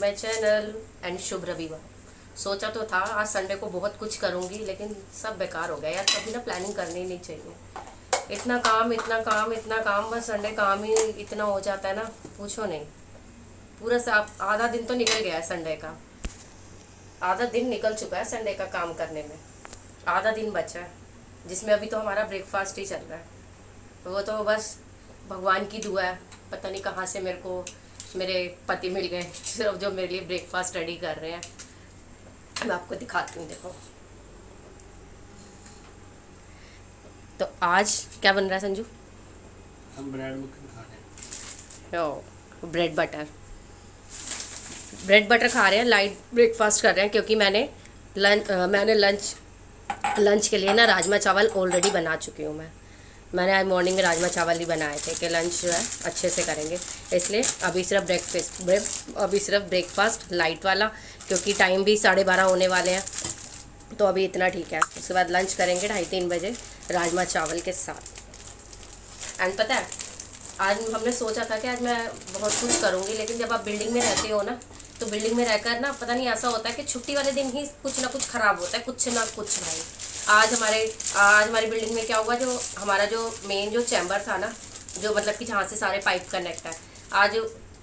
My channel and शुभ रविवार। सोचा तो था आज संडे को बहुत कुछ करूंगी, लेकिन सब बेकार हो गया यार। कभी ना प्लानिंग करनी ही नहीं चाहिए। इतना काम इतना काम इतना काम, बस संडे काम ही इतना हो जाता है ना, पूछो नहीं। पूरा आधा दिन तो निकल गया है संडे का। आधा दिन निकल चुका है संडे का काम करने में। आधा दिन बचा है, जिसमें अभी तो हमारा ब्रेकफास्ट ही चल रहा है। वो तो बस भगवान की दुआ है, पता नहीं कहाँ से मेरे को मेरे पति मिल गए सिर्फ जो मेरे लिए ब्रेकफास्ट रेडी कर रहे हैं। मैं आपको दिखाती हूँ, देखो। तो आज क्या बन रहा है संजू? हम ब्रेड मक्खन खा रहे हैं। ओ, ब्रेड बटर खा रहे हैं, लाइट ब्रेकफास्ट कर रहे हैं, क्योंकि मैंने लंच के लिए ना राजमा चावल ऑलरेडी बना चुकी हूँ। मैंने आज मॉर्निंग में राजमा चावल ही बनाए थे कि लंच जो है अच्छे से करेंगे, इसलिए अभी सिर्फ ब्रेकफास्ट लाइट वाला, क्योंकि टाइम भी 12:30 होने वाले हैं, तो अभी इतना ठीक है। उसके बाद लंच करेंगे 2:30-3 बजे राजमा चावल के साथ। एंड पता है, आज हमने सोचा था कि आज मैं बहुत कुछ करूँगी, लेकिन जब आप बिल्डिंग में रहते हो ना, तो बिल्डिंग में रहकर ना पता नहीं ऐसा होता है कि छुट्टी वाले दिन ही कुछ ना कुछ ख़राब होता है, कुछ ना कुछ भाई। आज हमारी बिल्डिंग में क्या हुआ, जो हमारा जो मेन जो चैम्बर था ना, जो मतलब कि जहाँ से सारे पाइप कनेक्ट है, आज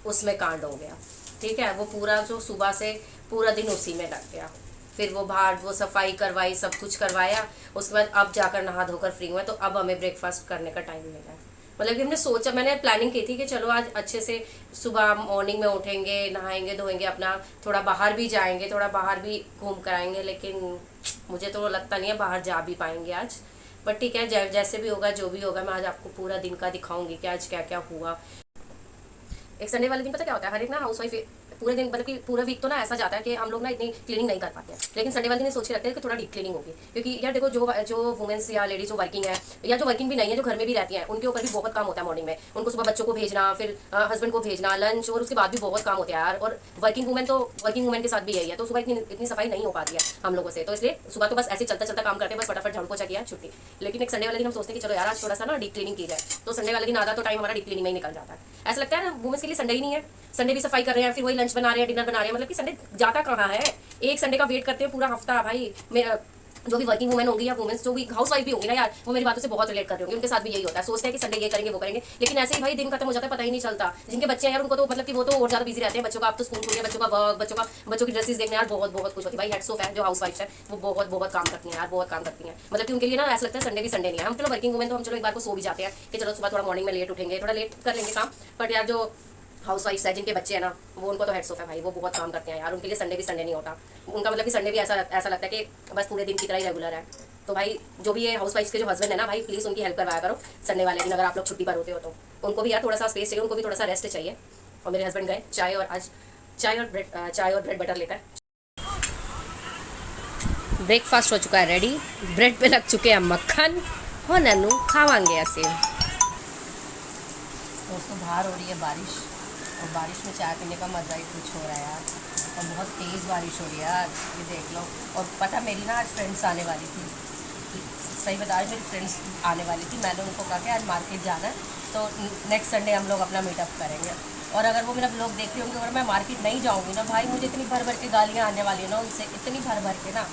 उसमें कांड हो गया। ठीक है, वो पूरा जो सुबह से पूरा दिन उसी में लग गया। फिर वो बाहर वो सफाई करवाई, सब कुछ करवाया। उसके बाद अब जाकर नहा धोकर फ्री हुआ, तो अब हमें ब्रेकफास्ट करने का टाइम मिला है। मतलब कि हमने सोचा, मैंने प्लानिंग की थी कि चलो आज अच्छे से सुबह मॉर्निंग में उठेंगे, नहाएंगे धोएंगे, अपना थोड़ा बाहर भी जाएंगे, थोड़ा बाहर भी घूम कर आएंगे, लेकिन मुझे तो लगता नहीं है बाहर जा भी पाएंगे आज। बट ठीक है, जैसे भी होगा जो भी होगा, मैं आज आपको पूरा दिन का दिखाऊंगी कि आज क्या क्या हुआ। एक संडे वाले दिन पता क्या होता है, हर एक ना हाउस वाइफ पूरे दिन मतलब कि पूरा वीक तो ना ऐसा जाता है कि हम लोग ना इतनी क्लीनिंग नहीं कर पाते हैं, लेकिन संडे वाले दिन सोच के रखते हैं कि थोड़ा डीप क्लीनिंग होगी। क्योंकि यार देखो, जो वुमेन्स या लेडीज जो वर्किंग है या जो वर्किंग भी नहीं है, जो घर में भी रहती हैं, उनके ऊपर भी बहुत काम होता है मॉर्निंग में। उनको सुबह बच्चों को भेजना, फिर हस्बैंड को भेजना, लंच, और उसके बाद भी बहुत काम होता है यार। और वर्किंग वुमेन के साथ भी यही है, तो सुबह इतनी सफाई नहीं हो पाती है हम लोगों से, तो इसलिए सुबह तो बस ऐसे चलता चलता काम करते हैं, बस फटाफट झाड़ू पोछा किया, छुट्टी। लेकिन एक संडे वाले दिन हम सोचते हैं कि चलो यार आज थोड़ा सा ना डीप क्लीनिंग की जाए, तो संडे वाले दिन आधा तो टाइम हमारा डीप क्लीनिंग में ही निकल जाता है। ऐसा लगता है ना वुमेन्स के लिए संडे ही नहीं है। संडे भी सफाई कर रहे हैं, फिर वही लंच बना रहे हैं, डिनर बना रहे हैं, मतलब कि संडे जाता कहाँ है। एक संडे का वेट करते हैं पूरा हफ्ता भाई। मेरा जो भी वर्किंग वुमेन होंगी या वुमेन्स जो भी हाउस वाइफ भी होंगी ना यार, वो मेरी बातों से बहुत रिलेट कर रही होंगी। उनके साथ भी यही होता है, सोचते हैं कि संडे ये करेंगे वो करेंगे, लेकिन ऐसे ही भाई दिन खत्म हो जाता है, पता ही नहीं चलता। जिनके बच्चे हैं यार, उनको तो मतलब कि वो तो और ज्यादा बिजी रहते हैं। बच्चों का आप तो स्कूल खुल गया, बच्चों का वर्क, बच्चों की ड्रेसेस देखने यार बहुत कुछ होती है भाई। हेड्स ऑफ है जो हाउस वाइफ है, वो बहुत काम करती हैं यार, बहुत काम करती हैं। मतलब कि उनके लिए ना ऐसा लगता है संडे भी संडे नहीं है। हम चलो वर्किंग वुमेन तो हम चलो एक बार को सो भी जाते हैं कि चलो सुबह थोड़ा मॉर्निंग में लेट उठेंगे, थोड़ा लेट कर लेंगे काम। बट यार जो हाउस वाइफ्स है, जिनके बच्चे हैं ना, वो उनको तो हेड्स ऑफ है भाई, वो बहुत काम करते हैं यार। उनके लिए संडे भी संडे नहीं होता। उनका मतलब कि संडे भी ऐसा लगता है कि बस पूरे दिन की तरह ही रेगुलर है। तो भाई जो भी ये हाउस वाइफ्स के जो हस्बैंड है ना भाई, प्लीज़ उनकी हेल्प करवाया करो संडे वाले दिन, अगर आप लोग छुट्टी पर होते हो तो। उनको भी यार थोड़ा सा स्पेस चाहिए, उनको भी थोड़ा सा रेस्ट चाहिए। और मेरे हस्बैंड गए चाय और ब्रेड बटर लेकर। ब्रेकफास्ट हो चुका है रेडी, ब्रेड पे लग चुके हैं मक्खन, हो नन्नू खावांगे ऐसे। दोस्तों बाहर हो रही है बारिश, और बारिश में चाय पीने का मज़ा ही कुछ हो रहा है यार। और बहुत तेज़ बारिश हो रही है यार, ये देख लो। और पता मेरी ना आज फ्रेंड्स आने वाली थी, सही बता रही, मेरी फ्रेंड्स आने वाली थी। मैंने उनको कहा कि आज मार्केट जाना है, तो नेक्स्ट संडे हम लोग अपना मीटअप करेंगे। और अगर वो मेरा ब्लॉग देख रही होंगे, अगर मैं मार्केट नहीं जाऊँगी ना भाई, मुझे इतनी भर के गालियाँ आने वाली है ना उनसे, इतनी भर के ना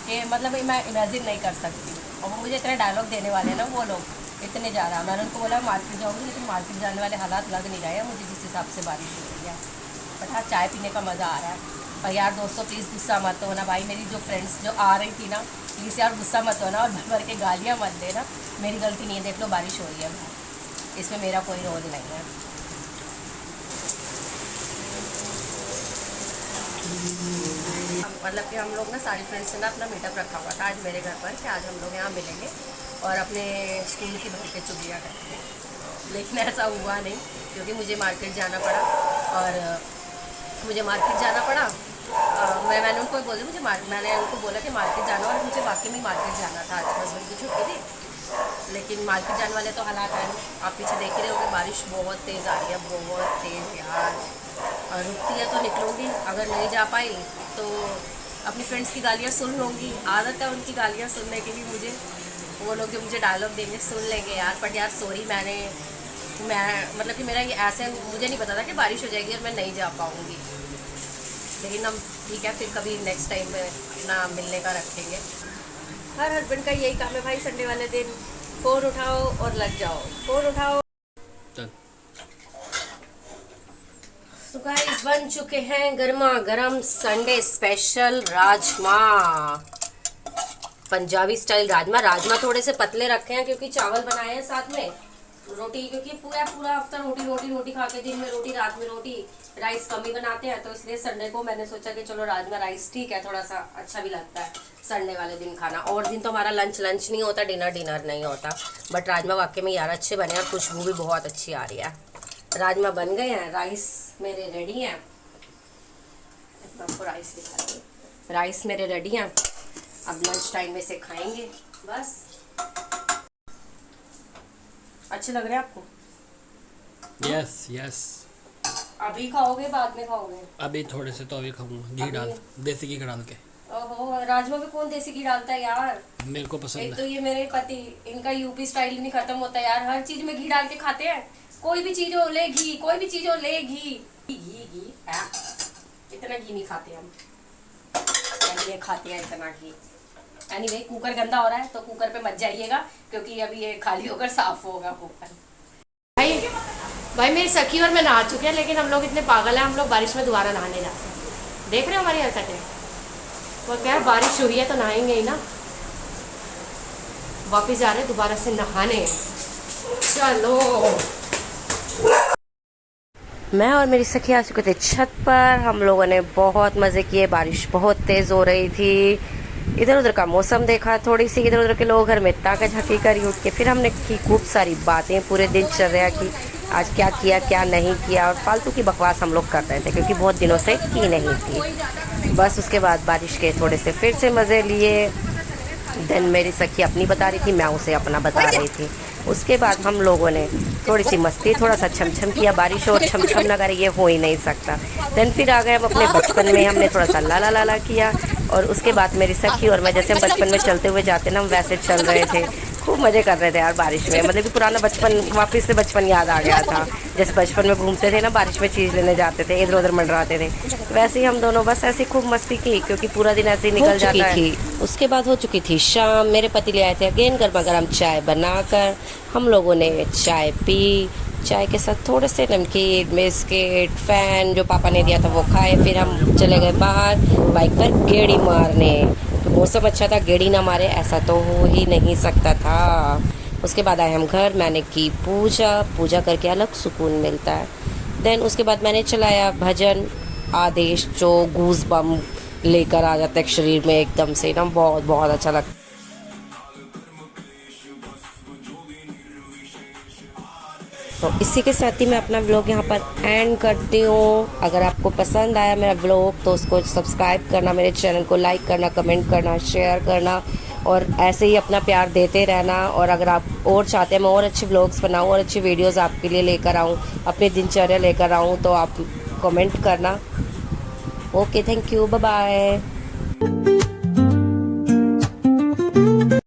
कि मतलब मैं इमेजिन नहीं कर सकती। और वो मुझे इतने डायलॉग देने वाले हैं ना वो लोग, इतने ज़्यादा। मैंने उनको बोला मार्केट जाऊँगी, लेकिन मार्केट जाने वाले हालात लग नहीं रहे हैं मुझे, जिस हिसाब से बारिश हो रही है। बट हाँ, चाय पीने का मज़ा आ रहा है। और यार दोस्तों प्लीज़ गुस्सा मत होना भाई, मेरी जो फ्रेंड्स जो आ रही थी ना, प्लीज़ यार गुस्सा मत होना और भर के गालियाँ मत देना, मेरी गलती नहीं है। देख लो बारिश हो रही है भाई, इसमें मेरा कोई रोल नहीं है। मतलब कि हम लोग ना सारी फ्रेंड्स से ना अपना मीटअप रखा हुआ था आज मेरे घर पर, कि आज हम लोग यहाँ मिलेंगे और अपने स्कूल की भर के चुगलियाँ करेंगे। लेकिन ऐसा हुआ नहीं, क्योंकि मुझे मार्केट जाना पड़ा। मैंने उनको बोला मैंने उनको बोला कि मार्केट जाना, और मुझे वाकई में मार्केट जाना था। आज हस्बैंड की छुट्टी थी, लेकिन मार्केट जाने वाले तो हालात है नहीं। आप पीछे देख ही रहे हो कि बारिश बहुत तेज़ आ रही है, बहुत तेज़ यार। और रुकती है तो निकलूँगी, अगर नहीं जा पाई तो अपनी फ्रेंड्स की गालियाँ सुन लूँगी। आदत है उनकी गालियाँ सुनने की भी मुझे, वो लोग जो मुझे डायलॉग देंगे सुन लेंगे यार। बट यार सॉरी, मैं मतलब कि मेरा ये ऐसे, मुझे नहीं पता था कि बारिश हो जाएगी और मैं नहीं जा पाऊँगी। लेकिन हम ठीक है, फिर कभी नेक्स्ट टाइम में अपना मिलने का रखेंगे। हर हस्बैंड का यही काम है भाई, संडे वाले दिन फ़ोन उठाओ और लग जाओ, फ़ोन उठाओ। चल तो गाइस बन चुके हैं गर्मा गर्म Sunday special rajma, Punjabi style rajma. Rajma थोड़े से पतले रखे हैं क्योंकि चावल बनाए हैं साथ में, रोटी, क्योंकि पूरा पूरा हफ्ता रोटी रोटी रोटी खा के, दिन में रोटी रात में रोटी, राइस कम ही बनाते हैं, तो इसलिए संडे को मैंने सोचा कि चलो राजमा राइस ठीक है, थोड़ा सा अच्छा भी लगता है संडे वाले दिन खाना। और दिन तो हमारा लंच नहीं होता, डिनर नहीं होता, बट राजमा वाकई में यार अच्छे बने और खुशबू भी बहुत अच्छी आ रही है। राजमा बन गए हैं, राइस मेरे रेडी हैं। आपको राइस दिखा रही हूँ, राइस मेरे रेडी हैं। अब लंच टाइम में से खाएंगे बस। अच्छे लग रहे हैं आपको? Yes yes. अभी खाओगे बाद में खाओगे? अभी थोड़े से तो अभी खाऊंगा, घी डाल, देसी घी डाल के। ओहो, राजमा में कौन देसी घी डालता है यार? मेरे को पसंद एक है। तो ये मेरे पति, इनका यूपी स्टाइल नहीं खत्म होता यार, हर चीज में घी डाल के खाते हैं। कोई भी चीज हो ले घी, कोई भी चीज हो ले घी, घी घी। इतना घी नहीं खाते हम, ये खाते हैं इतना घी। एनीवे, कुकर गंदा हो रहा है तो कुकर पे मत जाइएगा, क्योंकि अभी ये खाली होकर साफ होगा कुकर। भाई मेरी सखी और मैं नहा चुके हैं, लेकिन हम लोग इतने पागल हैं, हम लोग बारिश में दोबारा नहाने जाते हैं। देख रहे हो हमारी हरकतें? वो क्या है, बारिश हुई है तो नहाएंगे ही ना, वापिस जा रहे हैं दोबारा से नहाने। चलो। मैं और मेरी सखी आ चुके थे छत पर, हम लोगों ने बहुत मज़े किए, बारिश बहुत तेज़ हो रही थी, इधर उधर का मौसम देखा, थोड़ी सी इधर उधर के लोग घर में ताकत झकी करी उठ के, फिर हमने की खूब सारी बातें, पूरे दिन चल रहा कि आज क्या किया क्या नहीं किया, और फालतू की बकवास हम लोग कर रहे थे क्योंकि बहुत दिनों से की नहीं थी। बस उसके बाद बारिश के थोड़े से फिर से मज़े लिए। देन मेरी सखी अपनी बता रही थी, मैं उसे अपना बता रही थी। उसके बाद हम लोगों ने थोड़ी सी मस्ती, थोड़ा सा छमछम किया, बारिश और छमछम ना करे ये हो ही नहीं सकता। देन फिर आ गए हम अपने बचपन में, हमने थोड़ा सा लाला लाला किया, और उसके बाद मेरी सखी और मैं, जैसे हम बचपन में चलते हुए जाते ना, हम वैसे चल रहे थे, खूब मज़े कर रहे थे यार बारिश में। मतलब कि पुराना बचपन, वापस से बचपन याद आ गया था। जैसे बचपन में घूमते थे ना, बारिश में चीज़ लेने जाते थे, इधर उधर मंडराते थे, वैसे ही हम दोनों बस ऐसे खूब मस्ती की, क्योंकि पूरा दिन ऐसे ही निकल जाता है। उसके बाद हो चुकी थी शाम, मेरे पति ले आए थे अगेन गर्मा गर्म चाय बनाकर, हम लोगों ने चाय पी, चाय के साथ थोड़े से नमकीन, बिस्किट, फैन जो पापा ने दिया था वो खाए। फिर हम चले गए बाहर बाइक पर गेड़ी मारने, तो मौसम अच्छा था, गेड़ी ना मारे ऐसा तो हो ही नहीं सकता था। उसके बाद आए हम घर, मैंने की पूजा करके अलग सुकून मिलता है। देन उसके बाद मैंने चलाया भजन आदेश, जो गूज बम लेकर आ जाता है शरीर में एकदम से ना, बहुत बहुत अच्छा लगता है। तो इसी के साथ ही मैं अपना व्लॉग यहाँ पर एंड करती हूँ। अगर आपको पसंद आया मेरा व्लॉग तो उसको सब्सक्राइब करना, मेरे चैनल को लाइक करना, कमेंट करना, शेयर करना, और ऐसे ही अपना प्यार देते रहना। और अगर आप और चाहते हैं मैं और अच्छे व्लॉग्स बनाऊँ और अच्छी वीडियोस आपके लिए लेकर आऊँ, अपनी दिनचर्या लेकर आऊँ, तो आप कमेंट करना। Okay, thank you, bye bye.